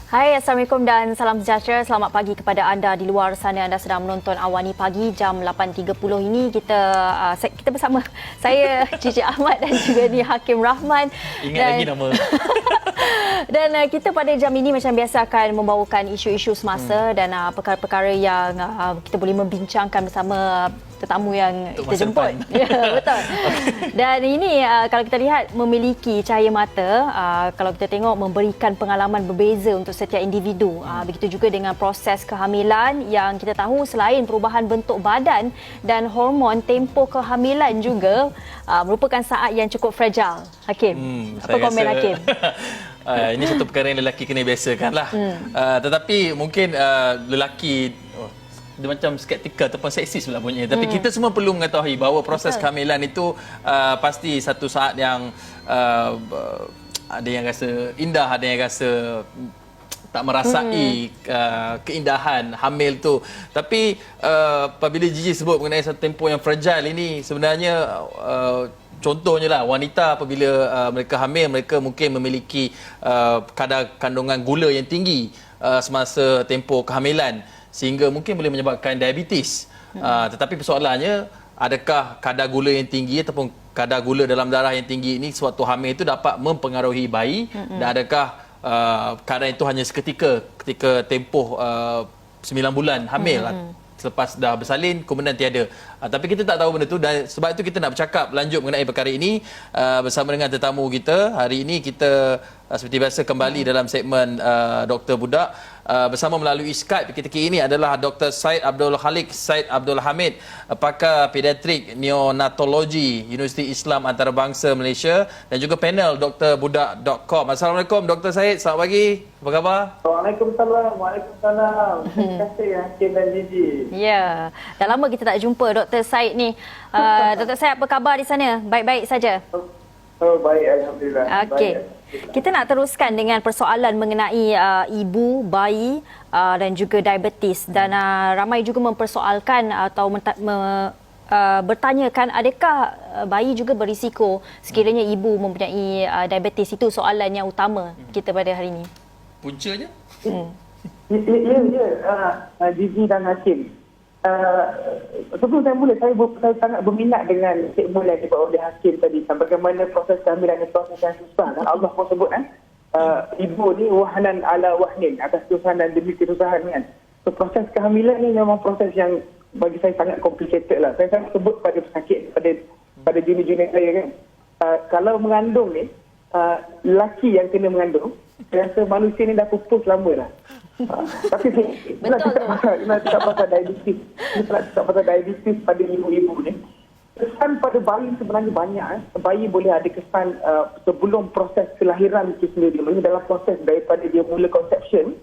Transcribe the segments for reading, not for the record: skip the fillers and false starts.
Hai, Assalamualaikum dan salam sejahtera. Selamat pagi kepada anda di luar sana. Anda sedang menonton Awani Pagi jam 8.30 ini. Kita bersama saya, Cici Ahmad dan juga ni Hakim Rahman. Ingat lagi nama. Dan kita pada jam ini macam biasa akan membawakan isu-isu semasa dan perkara-perkara yang kita boleh membincangkan bersama tetamu yang untuk kita jemput. Ya, betul. Dan ini kalau kita lihat memiliki cahaya mata, kalau kita tengok memberikan pengalaman berbeza untuk setiap individu. Begitu juga dengan proses kehamilan yang kita tahu selain perubahan bentuk badan dan hormon, tempoh kehamilan juga merupakan saat yang cukup fragile. Hakim, apa komen Hakim? Ini satu perkara yang lelaki kena biasakan lah. Tetapi mungkin lelaki dia macam skeptikal ataupun seksis pula bunyinya. Tapi kita semua perlu mengetahui bahawa proses kehamilan itu pasti satu saat yang ada yang rasa indah, ada yang rasa tak merasai keindahan hamil tu. Tapi apabila Gigi sebut mengenai satu tempoh yang fragile ini, sebenarnya contohnya lah, wanita apabila mereka hamil, mereka mungkin memiliki kadar kandungan gula yang tinggi semasa tempoh kehamilan, sehingga mungkin boleh menyebabkan diabetes. Tetapi persoalannya, adakah kadar gula yang tinggi ataupun kadar gula dalam darah yang tinggi ini sewaktu hamil itu dapat mempengaruhi bayi, dan adakah keadaan itu hanya seketika ketika tempoh 9 bulan hamil, selepas dah bersalin kemudian tiada. Tapi kita tak tahu benda tu, dan sebab itu kita nak bercakap lanjut mengenai perkara ini bersama dengan tetamu kita. Hari ini kita seperti biasa kembali dalam segmen Dr. Budak. Bersama melalui Skype ketika ini adalah Dr. Syed Abdul Khalik Syed Abdul Hamid, pakar pediatrik neonatologi Universiti Islam Antarabangsa Malaysia, dan juga panel drbudak.com. Assalamualaikum Dr. Syed, selamat pagi. Apa khabar? Waalaikumsalam. Waalaikumsalam. Terima kasih Hakim dan Gigi. Ya, dah lama kita tak jumpa Dr. Syed ni. Dr. Syed, apa khabar di sana? Baik-baik saja? Baik, alhamdulillah. Okey. Kita nak teruskan dengan persoalan mengenai ibu, bayi dan juga diabetes. Dan ramai juga mempersoalkan atau bertanyakan adakah bayi juga berisiko sekiranya ibu mempunyai diabetes. Itu soalan yang utama kita pada hari ini. Puncanya? Ya, Gigi dan Hakim. Sebelum saya mula, saya sangat berminat dengan segmen yang dibuat oleh Hakim tadi, bagaimana proses kehamilan itu proses yang susah. Dan Allah pun sebut ibu ni wahnan ala wahnin, atas kesusahan dan demi kesusahan kan. So, proses kehamilan ni memang proses yang bagi saya sangat complicated lah. Saya sangat sebut pada pesakit, pada junior-junior saya kan. Kalau mengandung ni, lelaki yang kena mengandung, saya rasa manusia ni dah pupus lama lah. Tapi nak cakap pasal diabetes. Nak cakap pasal diabetes pada ibu-ibu ni. Kesan pada bayi sebenarnya banyak. Bayi boleh ada kesan sebelum proses kelahiran itu sendiri. Maksudnya dalam proses daripada dia mula conception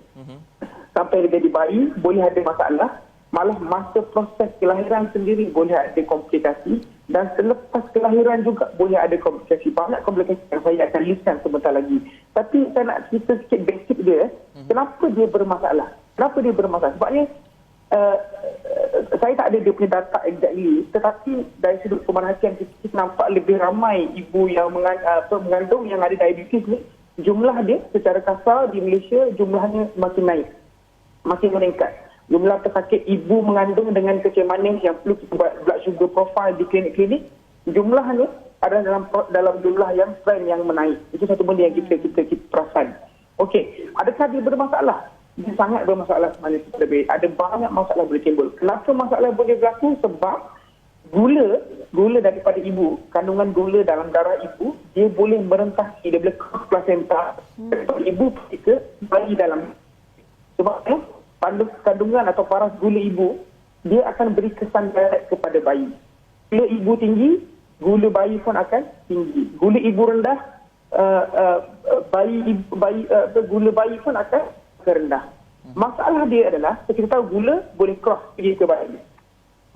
sampai dia jadi bayi, boleh ada masalah. Malah masa proses kelahiran sendiri boleh ada komplikasi. Dan selepas kelahiran juga boleh ada komplikasi. Banyak komplikasi yang saya akan listkan sebentar lagi. Tapi saya nak cerita sikit basic dia. Kenapa dia bermasalah? Kenapa dia bermasalah? Sebabnya saya tak ada dia punya data exactly. Tetapi dari sudut pemerhatian kita nampak lebih ramai ibu yang mengandung yang ada diabetes ni. Jumlah dia secara kasar di Malaysia jumlahnya makin naik. Makin meningkat. Jumlah pesakit ibu mengandung dengan kecil manis yang perlu kita buat blood sugar profile di klinik-klinik, jumlahnya adalah dalam jumlah yang trend yang menaik. Itu satu benda yang kita perasan. Okey, adakah dia bermasalah? Dia sangat bermasalah sebenarnya. Ada banyak masalah boleh timbul. Kenapa masalah boleh berlaku? Sebab gula daripada ibu, kandungan gula dalam darah ibu, dia boleh merentasi, dia boleh cross placenta daripada ibu ke bayi dalam. Sebabnya kandungan atau paras gula ibu, dia akan beri kesan direct kepada bayi. Gula ibu tinggi, gula bayi pun akan tinggi. Gula ibu rendah, gula bayi pun akan rendah. Masalah dia adalah, kita tahu gula boleh cross pergi ke bayi.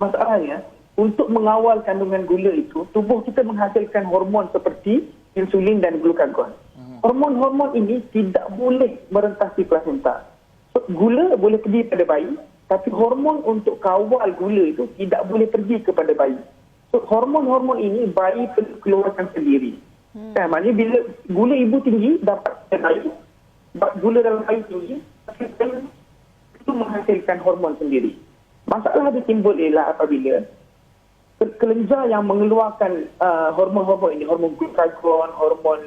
Masalahnya, untuk mengawal kandungan gula itu, tubuh kita menghasilkan hormon seperti insulin dan glukagon. Hormon-hormon ini tidak boleh merentasi plasenta. Gula boleh pergi pada bayi, tapi hormon untuk kawal gula itu tidak boleh pergi kepada bayi. So, hormon-hormon ini bayi perlu keluarkan sendiri. Maknanya bila gula ibu tinggi dapat bayi, gula dalam bayi tinggi, tapi itu menghasilkan hormon sendiri. Masalah dia timbul ialah apabila kelenjar yang mengeluarkan hormon-hormon ini, hormon glukagon, hormon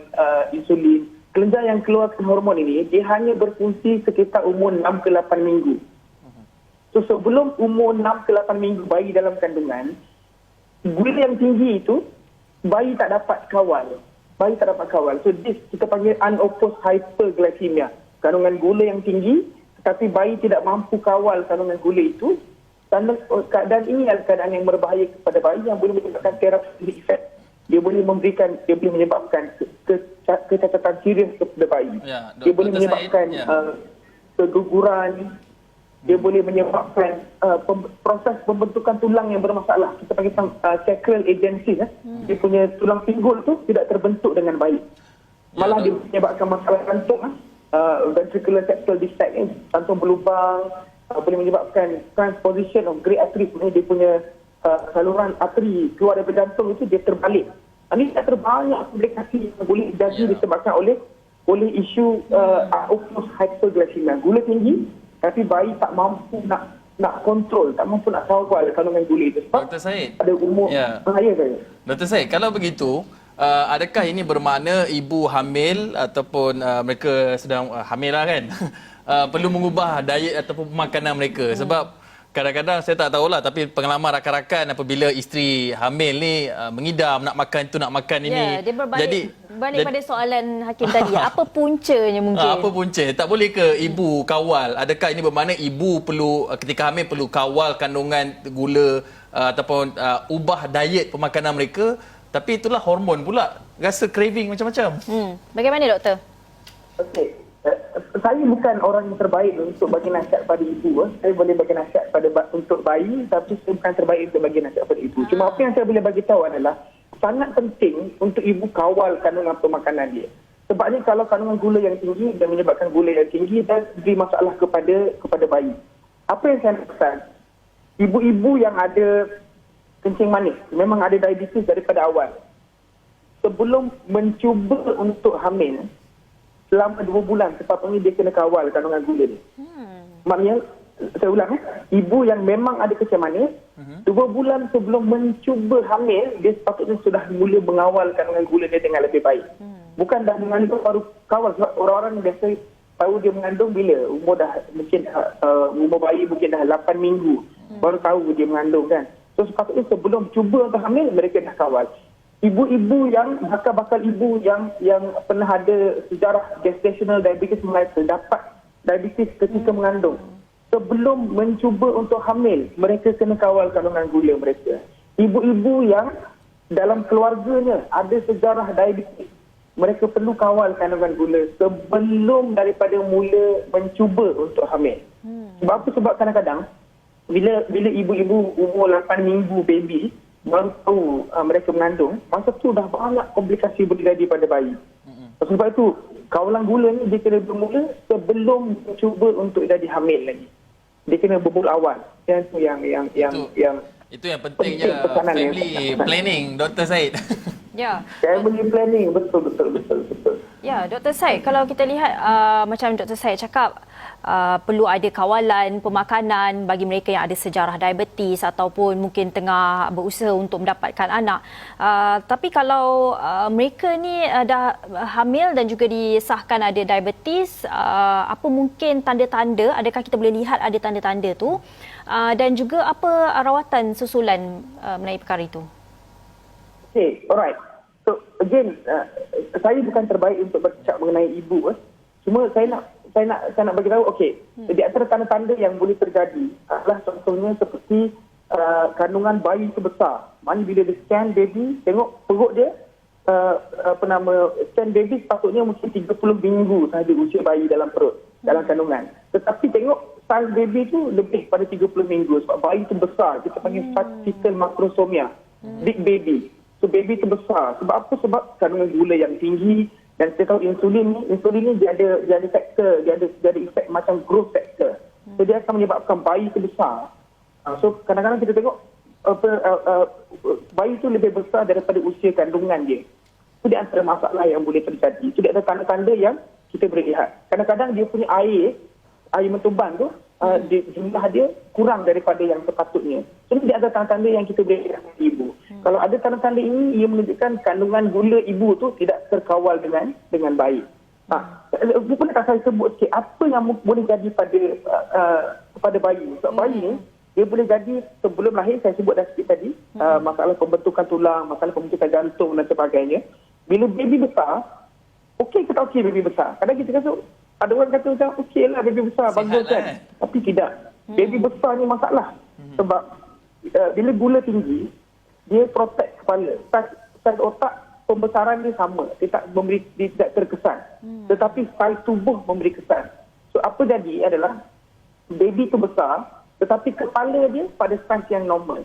insulin, kelenjar yang keluarkan hormon ini, dia hanya berfungsi sekitar umur 6 ke 8 minggu. So sebelum umur 6 ke 8 minggu bayi dalam kandungan, gula yang tinggi itu, bayi tak dapat kawal. Bayi tak dapat kawal. So this kita panggil unopposed hyperglycemia. Kandungan gula yang tinggi, tetapi bayi tidak mampu kawal kandungan gula itu. Keadaan ini adalah keadaan yang berbahaya kepada bayi yang boleh menyebabkan therapeutic effect. Dia boleh menyebabkan kecacatan serius kepada bayi. Ya, dia boleh menyebabkan keguguran. Dia boleh menyebabkan proses pembentukan tulang yang bermasalah. Kita panggil sacral agency. Dia punya tulang pinggul tu tidak terbentuk dengan baik. Malah dia menyebabkan masalah jantung. Ventricular septal defect, jantung berlubang. Boleh menyebabkan transposition of great artery. Dia punya saluran arteri keluar daripada jantung itu dia terbalik. Ini tak terbanyak komplikasi yang boleh jadi disebabkan oleh isu opposed hyperglycemia. Gula tinggi, tapi bayi tak mampu nak kontrol, tak mampu nak kawal kandungan gula itu. Sebab Dr. Syed, ada umur bahaya saya. Dr. Syed, kalau begitu, adakah ini bermakna ibu hamil ataupun mereka sedang hamil lah kan? Perlu mengubah diet ataupun makanan mereka? Sebab kadang-kadang saya tak tahulah, tapi pengalaman rakan-rakan apabila isteri hamil ni mengidam nak makan tu nak makan ini. Dia berbalik pada soalan Hakim tadi. Apa puncanya mungkin? Apa punca? Tak boleh ke ibu kawal? Adakah ini bermakna ibu perlu ketika hamil perlu kawal kandungan gula ataupun ubah diet pemakanan mereka? Tapi itulah hormon pula. Rasa craving macam-macam. Bagaimana doktor? Okey. Saya bukan orang yang terbaik untuk bagi nasihat pada ibu. Saya boleh bagi nasihat untuk bayi, tapi saya bukan terbaik untuk bagi nasihat pada ibu. Cuma apa yang saya boleh bagi tahu adalah sangat penting untuk ibu kawal kandungan pemakanan dia. Sebabnya kalau kandungan gula yang tinggi dan menyebabkan gula yang tinggi dan beri masalah kepada bayi. Apa yang saya pesan, ibu-ibu yang ada kencing manis, memang ada diabetes daripada awal. Sebelum mencuba untuk hamil, selama 2 bulan sepatutnya dia kena kawal kandungan gula dia. Maknanya, saya ulang ibu yang memang ada kencing manis, 2 bulan sebelum mencuba hamil, dia sepatutnya sudah mula mengawal kandungan gula dia dengan lebih baik. Bukan dah mengandung baru kawal. Sebab orang-orang biasa tahu dia mengandung bila umur dah mungkin umur bayi mungkin dah 8 minggu baru tahu dia mengandung kan. So sepatutnya sebelum cuba untuk hamil mereka dah kawal. Ibu-ibu yang bakal ibu yang pernah ada sejarah gestational diabetes mellitus dapat diabetes ketika mengandung. Sebelum mencuba untuk hamil, mereka kena kawal kandungan gula mereka. Ibu-ibu yang dalam keluarganya ada sejarah diabetes, mereka perlu kawal kandungan gula sebelum daripada mula mencuba untuk hamil. Sebab apa? Sebab kadang-kadang bila ibu-ibu umur 8 minggu baby baru tahu mereka mengandung, masa tu dah banyak komplikasi boleh jadi pada bayi. Sebab itu kawalan gula ni dia kena bermula sebelum cuba untuk jadi hamil lagi. Dia kena bermula awal. Yang itu yang pentingnya family planning, Dr. Syed. Ya. Family planning, betul. Ya, Dr. Syed, kalau kita lihat macam Dr. Syed cakap, perlu ada kawalan pemakanan bagi mereka yang ada sejarah diabetes ataupun mungkin tengah berusaha untuk mendapatkan anak. Tapi kalau mereka ni dah hamil dan juga disahkan ada diabetes, apa mungkin tanda-tanda, adakah kita boleh lihat ada tanda-tanda tu? Dan juga apa rawatan susulan mengenai perkara itu? Okay, alright. So again, saya bukan terbaik untuk bercakap mengenai ibu. Cuma saya nak bagi tahu, okey, di antara tanda-tanda yang boleh terjadi adalah contohnya seperti kandungan bayi itu besar. Maksudnya bila dia scan baby, tengok perut dia, scan baby sepatutnya mungkin 30 minggu sahaja usia bayi dalam perut, dalam kandungan. Tetapi tengok saiz baby tu lebih pada 30 minggu sebab bayi itu besar. Kita panggil fetal macrosomia, big baby. So baby itu besar. Sebab apa? Sebab kandungan gula yang tinggi. Dan kita tahu insulin ni dia ada faktor, dia ada efek macam growth factor. So dia akan menyebabkan bayi itu besar. So kadang-kadang kita tengok bayi itu lebih besar daripada usia kandungan dia. Itu di antara masalah yang boleh terjadi. Itu di antara tanda-tanda yang kita boleh lihat. Kadang-kadang dia punya air mentuban tu, jumlah dia kurang daripada yang sepatutnya. Jadi dia ada tanda-tanda yang kita boleh lihat dari ibu. Kalau ada tanda-tanda ini, ia menunjukkan kandungan gula ibu tu tidak terkawal dengan baik. Boleh tak saya sebut sikit apa yang boleh jadi pada bayi? Sebab bayi ni, dia boleh jadi sebelum lahir, saya sebut dah sikit tadi, masalah pembentukan tulang, masalah pembentukan jantung dan sebagainya. Bila baby besar, okey ke tak okey baby besar? Kadang kita kata, ada orang kata macam okey lah baby besar, bagus kan? Tapi tidak. Baby besar ni masalah. Sebab bila gula tinggi, dia protect kepala. Saiz otak, pembesaran dia sama. Dia tidak terkesan. Tetapi saiz tubuh memberi kesan. So apa jadi adalah, baby tu besar, tetapi kepala dia pada saiz yang normal.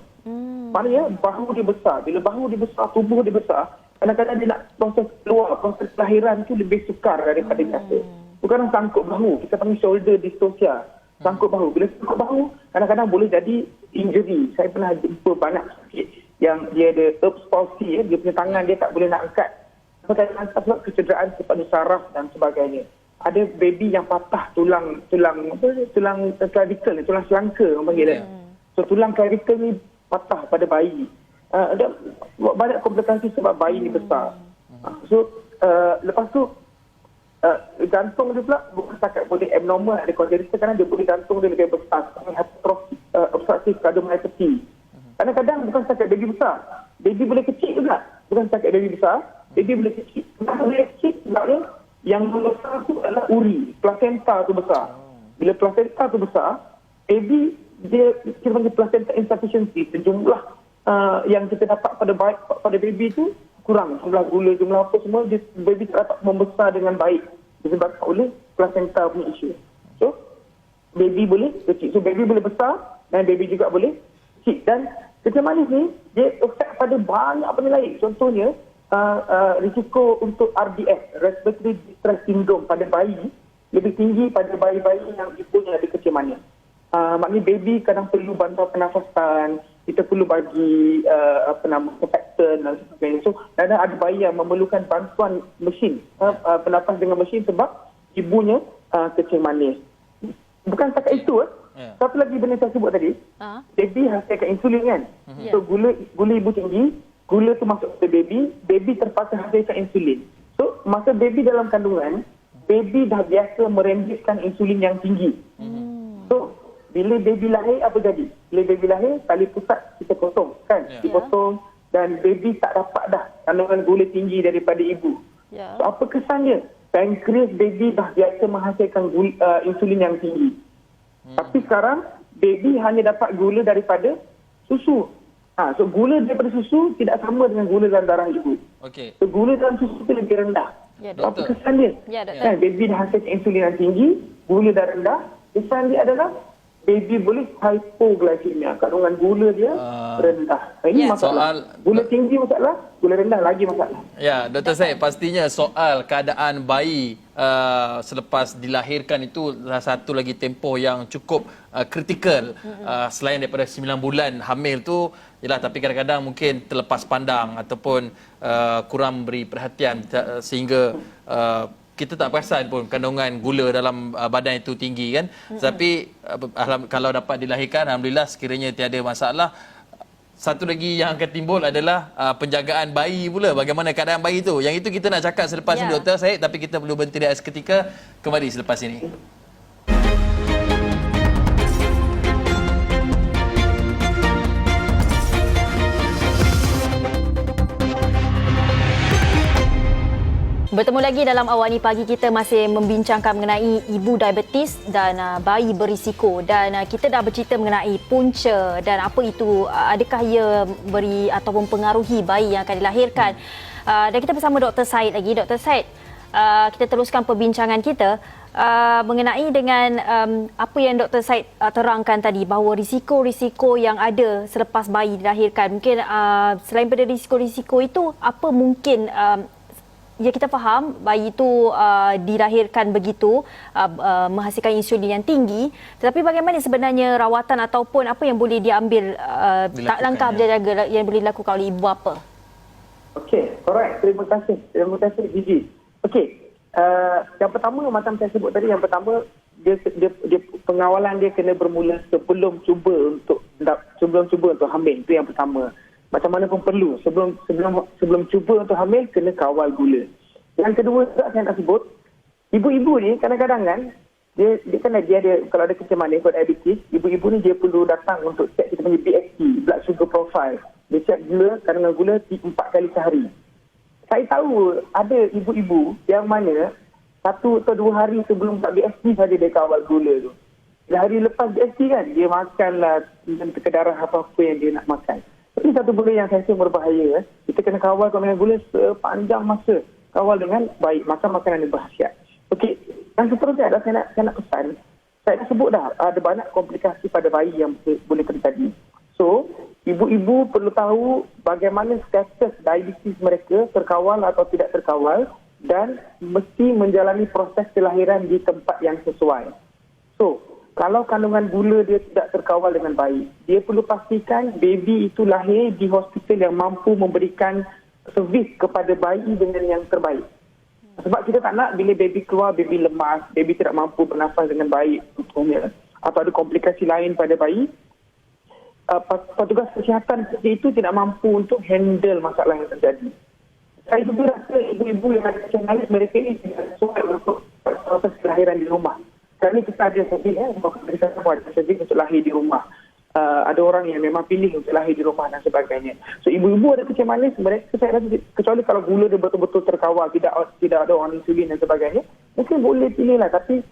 Maknanya bahu dia besar. Bila bahu dia besar, tubuh dia besar, kadang-kadang dia nak proses keluar, proses kelahiran tu lebih sukar daripada biasa. Bukan sangkut bahu. Kita panggil shoulder dystocia. Sangkut bahu. Bila sangkut bahu, kadang-kadang boleh jadi injury. Saya pernah jumpa banyak sikit yang dia ada Erb's palsy, dia punya tangan dia tak boleh nak angkat. Sebab kecederaan kepada saraf dan sebagainya. Ada baby yang patah tulang clavicle, tulang selangka orang panggil. So tulang clavicle ni patah pada bayi. Ada banyak komplikasi sebab bayi ni besar. So lepas tu jantung dia pula bukan setakat boleh abnormal, ada congenital, kerana dia boleh jantung dia lebih besar, obstruktif cardiomyopathy. Kadang-kadang bukan setakat baby besar, baby boleh kecil juga. Bukan setakat baby besar, baby boleh kecil. Kenapa boleh kecil? Sebabnya yang besar tu adalah uri, placenta tu besar. Bila placenta tu besar, baby dia kita panggil placenta insufficiency. Sejumlah yang kita dapat pada baby tu kurang, jumlah gula, jumlah apa semua, baby tak dapat membesar dengan baik disebabkan oleh placenta punya isu. So baby boleh kecil, so baby boleh besar dan baby juga boleh kecil. Dan kecil manis ni dia efek pada banyak benda lain. Contohnya risiko untuk RDS, respiratory distress syndrome, pada bayi lebih tinggi pada bayi-bayi yang ibunya ada kecil manis. Maknanya baby kadang perlu bantuan pernafasan, kita perlu bagi surfactant dan sebagainya. So kadang ada bayi yang memerlukan bantuan mesin, penafas dengan mesin sebab ibunya kecil manis. Bukan setakat itu, satu lagi benda saya sebut tadi, baby hasilkan insulin kan. So gula ibu tinggi, gula tu masuk ke baby terpaksa hasilkan insulin. So masa baby dalam kandungan, baby dah biasa merembeskan insulin yang tinggi. So bila baby lahir, apa jadi? Bila baby lahir, tali pusat kita potong kan? Dipotong dan baby tak dapat dah kandungan gula tinggi daripada ibu. So apa kesannya? Pankreas baby dah biasa menghasilkan insulin yang tinggi. Tapi sekarang baby hanya dapat gula daripada susu. So gula daripada susu tidak sama dengan gula dalam darah ibu. So gula dalam susu itu lebih rendah. So, apa kesan dia? Kan, baby dah hasilkan insulin yang tinggi, gula dah rendah. Kesan dia adalah baby boleh hypoglycemia, kandungan gula dia rendah. Ini masalah. Gula tinggi masalah, gula rendah lagi masalah. Ya, Dr. Syed, pastinya soal keadaan bayi selepas dilahirkan itu salah satu lagi tempoh yang cukup kritikal. Selain daripada 9 bulan hamil tu, yalah, tapi kadang-kadang mungkin terlepas pandang ataupun kurang beri perhatian sehingga kita tak perasan pun kandungan gula dalam badan itu tinggi kan. Tapi kalau dapat dilahirkan, alhamdulillah, sekiranya tiada masalah. Satu lagi yang akan timbul adalah penjagaan bayi pula. Bagaimana keadaan bayi itu? Yang itu kita nak cakap selepas ini, Dr. Syed, tapi kita perlu berhenti seketika. Kembali selepas ini. Bertemu lagi dalam Awal Ni Pagi, kita masih membincangkan mengenai ibu diabetes dan bayi berisiko, dan kita dah bercerita mengenai punca dan apa itu, adakah ia beri ataupun pengaruhi bayi yang akan dilahirkan. Dan kita bersama Dr. Syed lagi. Dr. Syed, kita teruskan perbincangan kita mengenai dengan apa yang Dr. Syed terangkan tadi, bahawa risiko-risiko yang ada selepas bayi dilahirkan. Mungkin selain pada risiko-risiko itu, apa mungkin ya, kita faham bayi itu dilahirkan begitu, menghasilkan insulin yang tinggi, tetapi bagaimana sebenarnya rawatan ataupun apa yang boleh diambil, langkah berjaga yang boleh dilakukan oleh ibu bapa? Okey, alright. Terima kasih Gigi. Okey, Yang pertama macam saya sebut tadi, yang pertama dia pengawalan dia kena bermula sebelum cuba untuk hamil. Itu yang pertama. Macam mana pun perlu sebelum cuba untuk hamil kena kawal gula. Yang kedua saya nak sebut, ibu-ibu ni kadang-kadang kan dia ada, kalau ada kencemanan kot diabetes, ibu-ibu ni dia perlu datang untuk cek kita punya BXT, blood sugar profile. Dia cek gula, kandungan gula 4 kali sehari. Saya tahu ada ibu-ibu yang mana 1 atau 2 hari sebelum tak BXT saja dia kawal gula tu. Hari lepas BXT kan, dia makanlah kedarah apa-apa yang dia nak makan. Ini satu benda yang saya rasa berbahaya. Kita kena kawal kandungan gula sepanjang masa. Kawal dengan baik, makan makanan yang berkhasiat. Okey, yang seterusnya adalah saya nak pesan. Saya dah sebut dah, ada banyak komplikasi pada bayi yang boleh terjadi. So, ibu-ibu perlu tahu bagaimana status diabetes mereka, terkawal atau tidak terkawal, dan mesti menjalani proses kelahiran di tempat yang sesuai. So, kalau kandungan gula dia tidak terkawal dengan baik, dia perlu pastikan baby itu lahir di hospital yang mampu memberikan servis kepada bayi dengan yang terbaik. Sebab kita tak nak bila baby keluar, baby lemas, baby tidak mampu bernafas dengan baik, contohnya, atau ada komplikasi lain pada bayi, petugas kesihatan seperti itu tidak mampu untuk handle masalah yang terjadi. Saya juga rasa ibu-ibu yang ada kecangan mereka ini tidak sesuai untuk proses kelahiran di rumah. Sekarang ni kita ada servis, kita ada servis untuk lahir di rumah. Ada orang yang memang pilih untuk lahir di rumah dan sebagainya. So ibu-ibu ada kecil manis, mereka saya rasa kecuali kalau gula dia betul-betul terkawal, tidak ada orang insulin dan sebagainya, mungkin boleh pilih lah. Tapi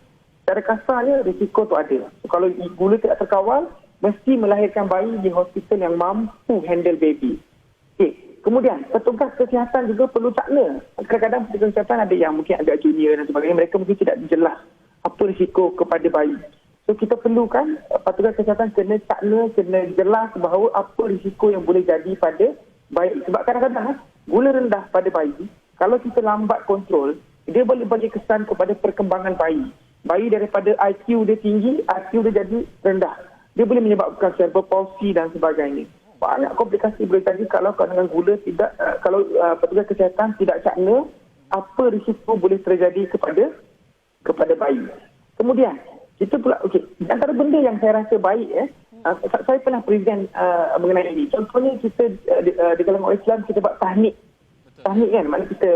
secara kasarnya risiko tu ada. So, kalau gula tidak terkawal, mesti melahirkan bayi di hospital yang mampu handle baby. Okay. Kemudian petugas kesihatan juga perlu cakna. Kadang-kadang petugas kesihatan ada yang mungkin agak junior dan sebagainya, mereka mungkin tidak jelas apa risiko kepada bayi. So kita perlukan petugas kesihatan kena cakna, kena jelas bahawa apa risiko yang boleh jadi pada bayi. Sebab kadang-kadang gula rendah pada bayi, kalau kita lambat kontrol, dia boleh bagi kesan kepada perkembangan bayi. Bayi daripada IQ dia tinggi, IQ dia jadi rendah. Dia boleh menyebabkan cerebral palsy dan sebagainya. Banyak komplikasi boleh terjadi kalau kandungan gula tidak, kalau petugas kesihatan tidak cakna apa risiko boleh terjadi kepada bayi. Kemudian kita pula, antara benda yang saya rasa baik, saya pernah present mengenai ini. Contohnya kita di kalangan orang Islam kita buat tahnik. Tahnik kan, maknanya kita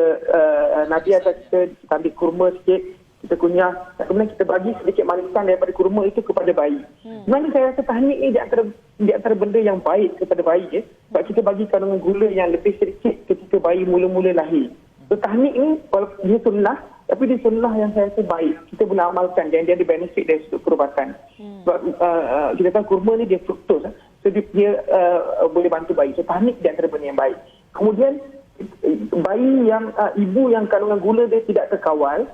Nabi ajar kita ambil kurma sikit, kita kunyah, kemudian kita bagi sedikit manisan daripada kurma itu kepada bayi. Sebenarnya saya rasa tahnik ini di antara benda yang baik kepada bayi, sebab kita bagi kandungan gula yang lebih sedikit ketika bayi mula-mula lahir. So tahnik ni dia sunnah, tapi dia sunnah yang saya rasa baik. Kita boleh amalkan dan dia ada benefit dari sudut perubatan. Sebab kita tahu kurma ni dia fruktos. So dia boleh bantu bayi. So tahnik di antara benda yang baik. Kemudian bayi yang ibu yang kandungan gula dia tidak terkawal,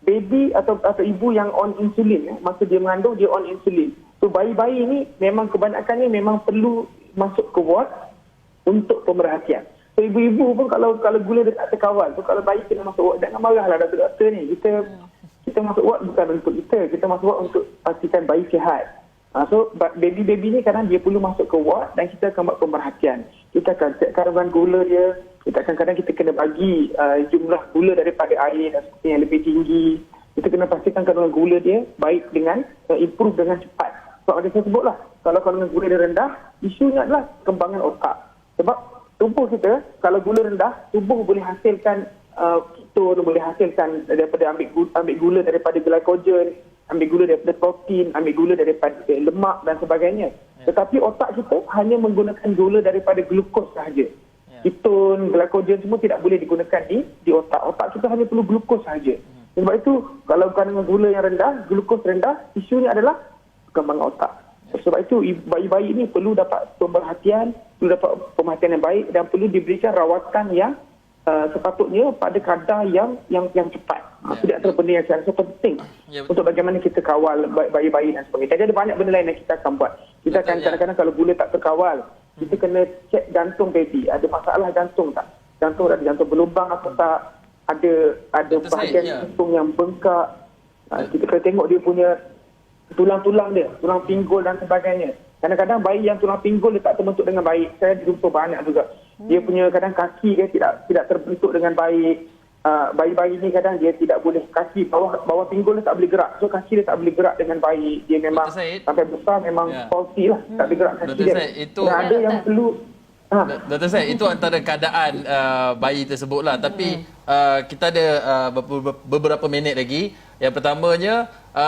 baby atau ibu yang on insulin, masa dia mengandung dia on insulin. So bayi-bayi ni memang kebanyakannya memang perlu masuk ke ward untuk pemerhatian. So ibu-ibu pun kalau gula dia tak terkawal, so kalau bayi kena masuk ward, jangan marahlah doktor ni. Kita masuk ward bukan untuk kita masuk ward untuk pastikan bayi sihat. So baby-baby ni kadang dia perlu masuk ke ward dan kita akan buat pemerhatian. Kita akan cek kandungan gula dia, kita kadang-kadang kita kena bagi jumlah gula daripada air dan seperti yang lebih tinggi. Kita kena pastikan kandungan gula dia baik dengan improve dengan cepat. Sebab macam saya sebutlah, kalau kandungan gula dia rendah, isunya adalah kembangan otak. Sebab tubuh kita, kalau gula rendah, tubuh boleh hasilkan ketone, boleh hasilkan daripada ambil gula daripada glycogen, ambil gula daripada protein, ambil gula daripada lemak dan sebagainya. Tetapi otak kita hanya menggunakan gula daripada glukos sahaja. Ketone, glycogen semua tidak boleh digunakan di otak. Otak kita hanya perlu glukos sahaja. Sebab itu, kalau kandungan gula yang rendah, glukos rendah, isunya adalah perkembangan otak. Sebab itu, bayi-bayi ini perlu dapat pemerhatian, perlu dapat pemerhatian yang baik dan perlu diberikan rawatan yang sepatutnya pada kadar yang cepat. Itu antara benda yang saya rasa penting untuk bagaimana kita kawal bayi-bayi dan sebagainya. Jadi ada banyak benda lain yang kita akan buat. Kita akan kadang-kadang kalau gula tak terkawal, kita kena cek jantung baby. Ada masalah jantung tak? Jantung ada jantung berlubang atau tak? Ada bahagian jantung yang bengkak. Kita kena tengok dia punya tulang-tulang dia, tulang pinggul dan sebagainya. Kadang-kadang bayi yang tulang pinggul dia tak terbentuk dengan baik. Saya jumpa banyak juga. Dia punya kadang kaki dia tidak terbentuk dengan baik. bayi-bayi ni kadang dia tidak boleh, kaki bawah pinggul dia tak boleh gerak. So kaki dia tak boleh gerak dengan baik. Dia memang Dr. Syed. sampai besar memang faulty lah. Tak boleh gerak kaki Dr. dia. Syed, itu Dan ada yang perlu Dr. Syed, itu antara keadaan bayi tersebut lah. Tapi kita ada beberapa minit lagi. Yang pertamanya,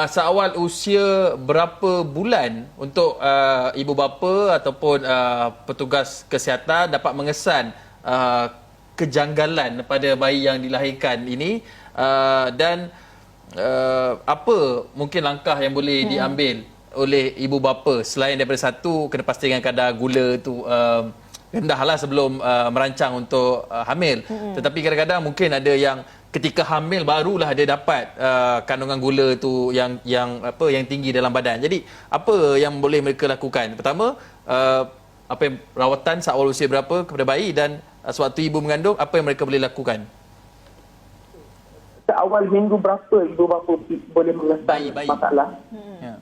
seawal usia berapa bulan untuk ibu bapa ataupun petugas kesihatan dapat mengesan kejanggalan pada bayi yang dilahirkan ini, dan apa mungkin langkah yang boleh diambil oleh ibu bapa selain daripada satu, kena pastikan kadar gula tu rendahlah sebelum merancang untuk hamil. Tetapi kadang-kadang mungkin ada yang ketika hamil barulah dia dapat kandungan gula tu yang tinggi dalam badan. Jadi apa yang boleh mereka lakukan? Pertama, apa yang rawatan seawal usia berapa kepada bayi, dan sewaktu ibu mengandung apa yang mereka boleh lakukan? Seawal minggu berapa ibu bapa boleh mengesan Bayi. masalah? Ya.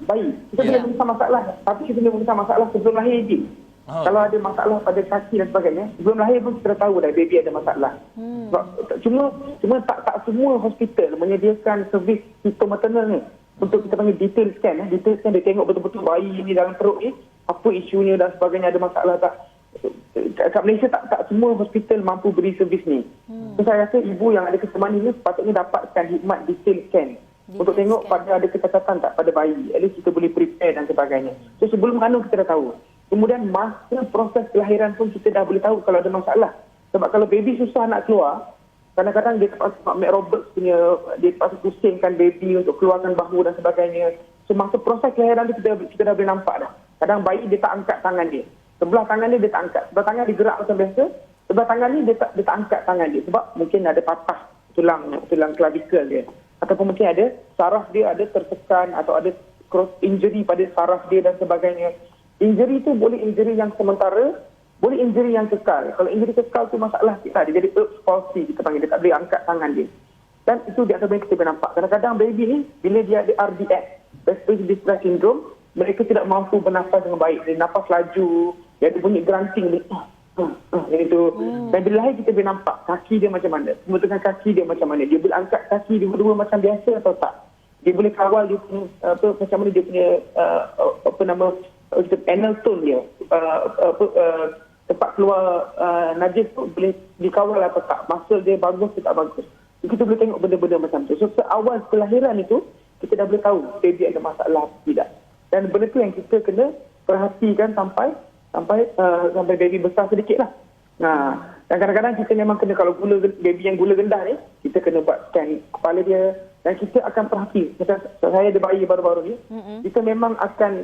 Bayi. Kita boleh mengesan masalah. Tapi kita boleh mengesan masalah sebelum lahir je. Kalau ada masalah pada kaki dan sebagainya, sebelum lahir pun kita tahu dah baby ada masalah. Cuma tak semua hospital menyediakan servis hitomaternal ni. Untuk kita panggil detail scan. Detail scan dia tengok betul-betul bayi ni dalam perut ni, apa isunya dan sebagainya, ada masalah tak. Kat Malaysia tak semua hospital mampu beri servis ni. So, saya rasa ibu yang ada kesemuan ini sepatutnya dapatkan khidmat detail scan. Untuk tengok pada ada kecacatan tak pada bayi. At least kita boleh prepare dan sebagainya. So sebelum mengandung kita dah tahu. Kemudian masa proses kelahiran pun kita dah boleh tahu kalau ada masalah. Sebab kalau baby susah nak keluar, kadang-kadang dia terpaksa Mac Roberts punya, dia terpaksa pusingkan baby untuk keluarkan bahu dan sebagainya. So masa proses kelahiran tu kita dah boleh nampak dah. Kadang bayi dia tak angkat tangan dia. Sebelah tangan dia tak angkat. Sebelah tangan dia gerak macam biasa. Sebelah tangan ni dia tak angkat tangan dia. Sebab mungkin ada patah tulang clavicle dia. Ataupun mungkin ada saraf dia ada tertekan atau ada cross injury pada saraf dia dan sebagainya. Injury tu boleh injury yang sementara, boleh injury yang kekal. Kalau injury kekal tu masalah kita, dia jadi Erb's palsy kita panggil, dia tak boleh angkat tangan dia. Dan itu di antara yang kita boleh nampak. Kadang-kadang baby ni bila dia ada RDS, respiratory distress syndrome, mereka tidak mampu bernafas dengan baik. Dia nafas laju, dia ada bunyi grunting dia. Itu. Dan bila lahir kita boleh nampak kaki dia macam mana, pembentukan kaki dia macam mana, dia boleh angkat kaki dua-dua macam biasa atau tak, dia boleh kawal dia punya macam mana dia punya anal tone dia, tempat keluar najis tu boleh dikawal atau tak, muscle dia bagus atau tak bagus. Kita boleh tengok benda-benda macam tu. So seawal kelahiran itu kita dah boleh tahu baby ada masalah atau tidak. Dan benda tu yang kita kena perhatikan sampai baby besar sedikit lah. Dan kadang-kadang kita memang kena, kalau baby yang gula rendah ni, kita kena buat scan kepala dia. Dan kita akan perhati. Macam saya ada bayi baru-baru ni, kita memang akan,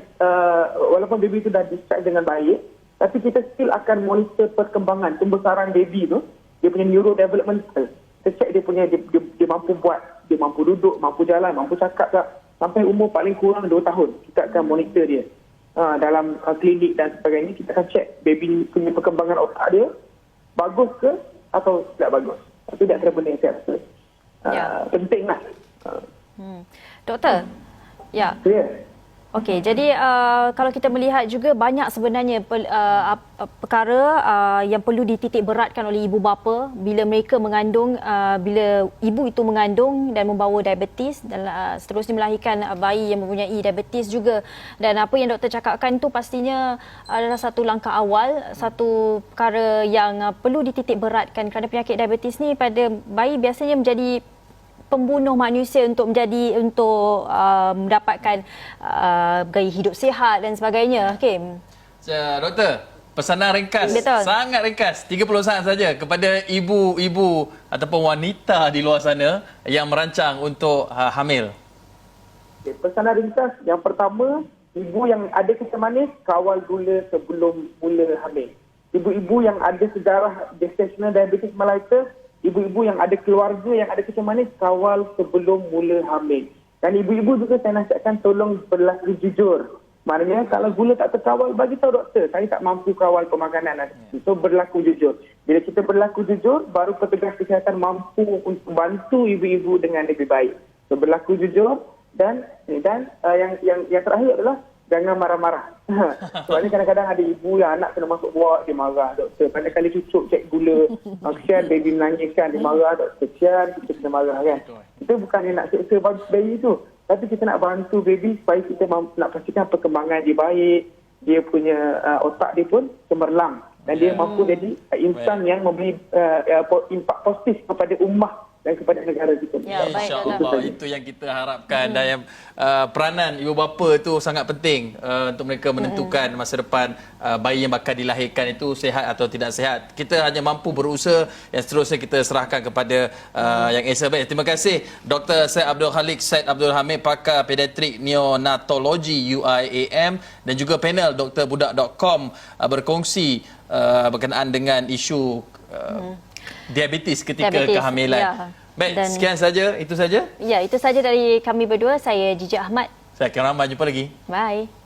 walaupun baby tu dah discharge dengan baik, tapi kita still akan monitor perkembangan, pembesaran baby tu, dia punya neurodevelopmental. Kita check dia punya, dia mampu buat, dia mampu duduk, mampu jalan, mampu cakap tak. Sampai umur paling kurang 2 tahun, kita akan monitor dia. Dalam klinik dan sebagainya, kita akan check baby punya perkembangan otak dia bagus ke atau tidak bagus. Itu tidak kena benda yang saya rasa penting lah. Doktor, ya. Okey, jadi kalau kita melihat juga banyak sebenarnya perkara yang perlu dititik beratkan oleh ibu bapa bila mereka mengandung, bila ibu itu mengandung dan membawa diabetes dan seterusnya melahirkan bayi yang mempunyai diabetes juga. Dan apa yang doktor cakapkan tu pastinya adalah satu langkah awal, satu perkara yang perlu dititik beratkan kerana penyakit diabetes ni pada bayi biasanya menjadi pembunuh manusia untuk mendapatkan gaya hidup sihat dan sebagainya. Okay. Doktor, pesanan ringkas, sangat ringkas, 30 saat saja kepada ibu-ibu ataupun wanita di luar sana yang merancang untuk hamil. Pesanan ringkas, yang pertama, ibu yang ada kencing manis, kawal gula sebelum mula hamil. Ibu-ibu yang ada sejarah gestational diabetes mellitus, ibu-ibu yang ada keluarga yang ada kencing manis, kawal sebelum mula hamil. Dan ibu-ibu juga saya nasihatkan tolong berlaku jujur. Maknanya kalau gula tak terkawal, bagi tahu doktor, saya tak mampu kawal pemakanan. So berlaku jujur. Bila kita berlaku jujur, baru petugas kesihatan mampu untuk bantu ibu-ibu dengan lebih baik. So berlaku jujur dan yang terakhir adalah jangan marah-marah. Sebabnya kadang-kadang ada ibu yang anak kena masuk buak, dia marah doktor. Banyak kali cucuk cek gula, kesian baby menangis kan, dia marah doktor. Kesian kita kena marah kan. Kita bukannya nak seksa baby tu, tapi kita nak bantu baby supaya kita nak pastikan perkembangan dia baik, dia punya otak dia pun cemerlang dan dia mampu jadi insan yang memberi impak positif kepada ummah dan kepada negara kita. Ya, baik, InsyaAllah, itu yang kita harapkan. Dan yang peranan ibu bapa itu sangat penting untuk mereka menentukan masa depan bayi yang bakal dilahirkan itu sihat atau tidak sihat. Kita hanya mampu berusaha, yang seterusnya kita serahkan kepada yang Esa baik. Terima kasih Dr. Syed Abdul Khalik Syed Abdul Hamid, pakar pediatrik neonatologi UIAM, dan juga panel drbudak.com berkongsi berkenaan dengan isu diabetes ketika kehamilan. Ya. Baik, sekian saja, itu saja. Ya, itu saja dari kami berdua. Saya Jijak Ahmad. Saya Kian Rahman, jumpa lagi. Bye.